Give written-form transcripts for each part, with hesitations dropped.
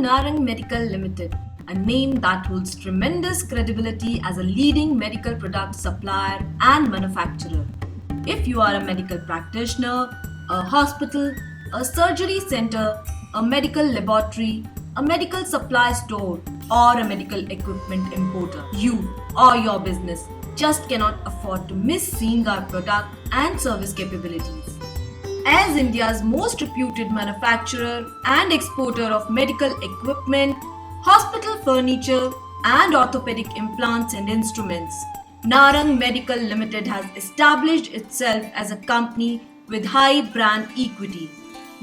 Narang Medical Limited, a name that holds tremendous credibility as a leading medical product supplier and manufacturer. If you are a medical practitioner, a hospital, a surgery center, a medical laboratory, a medical supply store, or a medical equipment importer, you or your business just cannot afford to miss seeing our product and service capabilities. As India's most reputed manufacturer and exporter of medical equipment, hospital furniture, and orthopedic implants and instruments, Narang Medical Limited has established itself as a company with high brand equity.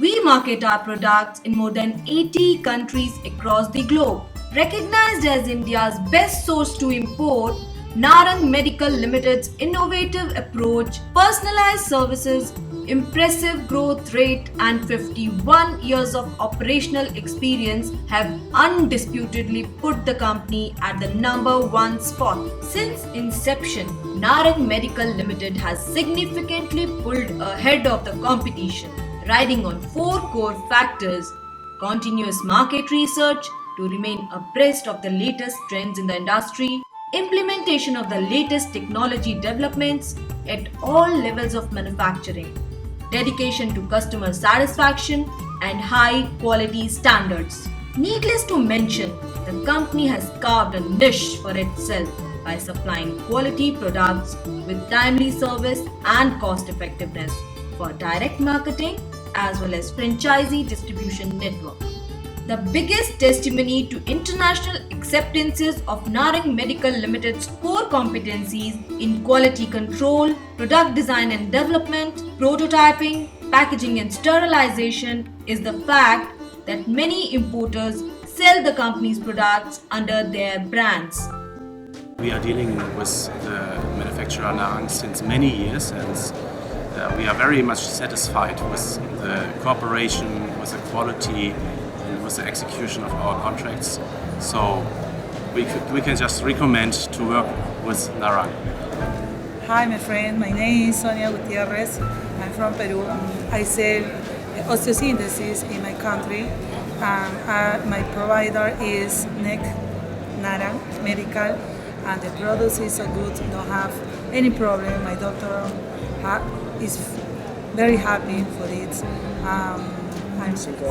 We market our products in more than 80 countries across the globe. Recognized as India's best source to import, Narang Medical Limited's innovative approach, personalized services, impressive growth rate, and 51 years of operational experience have undisputedly put the company at the #1 spot. Since inception, Narang Medical Limited has significantly pulled ahead of the competition, riding on 4 core factors: continuous market research to remain abreast of the latest trends in the industry, implementation of the latest technology developments at all levels of manufacturing, dedication to customer satisfaction, and high quality standards. Needless to mention, the company has carved a niche for itself by supplying quality products with timely service and cost effectiveness for direct marketing as well as franchisee distribution network. The biggest testimony to international acceptances of Narang Medical Limited's core competencies in quality control, product design and development, prototyping, packaging and sterilization is the fact that many importers sell the company's products under their brands. We are dealing with the manufacturer Narang since many years, and we are very much satisfied with the cooperation, with the quality, and with the execution of our contracts. So we can just recommend to work with Narang. Hi, my friend. My name is Sonia Gutierrez. I'm from Peru. I sell osteosynthesis in my country. My provider is NEC Narang Medical, and the product is so good. Don't have any problem. My doctor is very happy for it. I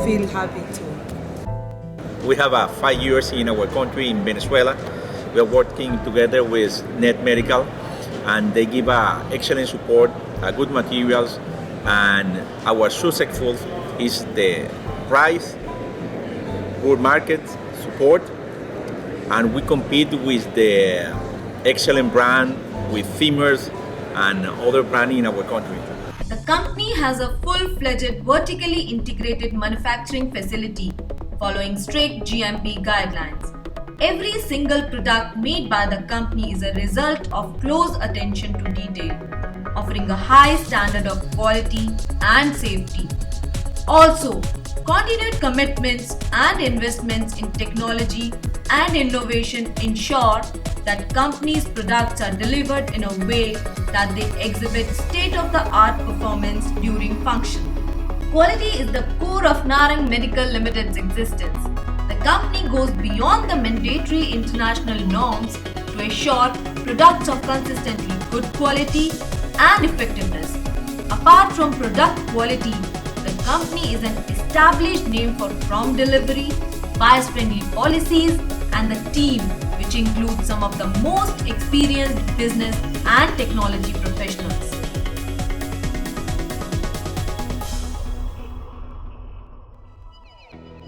feel happy too. We have 5 years in our country in Venezuela. We are working together with Net Medical, and they give excellent support, good materials, and our successful is the price, good market support, and we compete with the excellent brand with Femurs and other brands in our country. The company has a full-fledged vertically integrated manufacturing facility following strict GMP guidelines. Every single product made by the company is a result of close attention to detail, offering a high standard of quality and safety. Also, continued commitments and investments in technology and innovation ensure that company's products are delivered in a way that they exhibit state-of-the-art performance during function. Quality is the core of Narang Medical Limited's existence. The company goes beyond the mandatory international norms to assure products of consistently good quality and effectiveness. Apart from product quality, the company is an established name for prompt delivery, bias-friendly policies, and the team, which includes some of the most experienced business and technology professionals.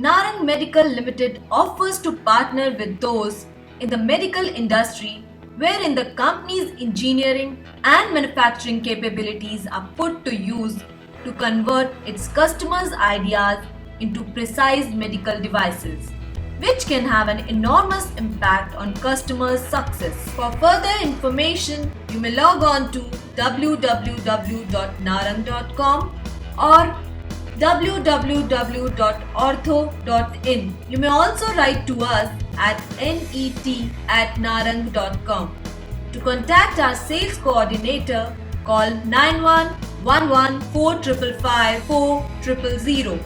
Narang Medical Limited offers to partner with those in the medical industry wherein the company's engineering and manufacturing capabilities are put to use to convert its customers' ideas into precise medical devices, which can have an enormous impact on customers' success. For further information, you may log on to www.narang.com or www.ortho.in. You may also write to us at net@narang.com. To contact our sales coordinator, call 9111 4555 4000.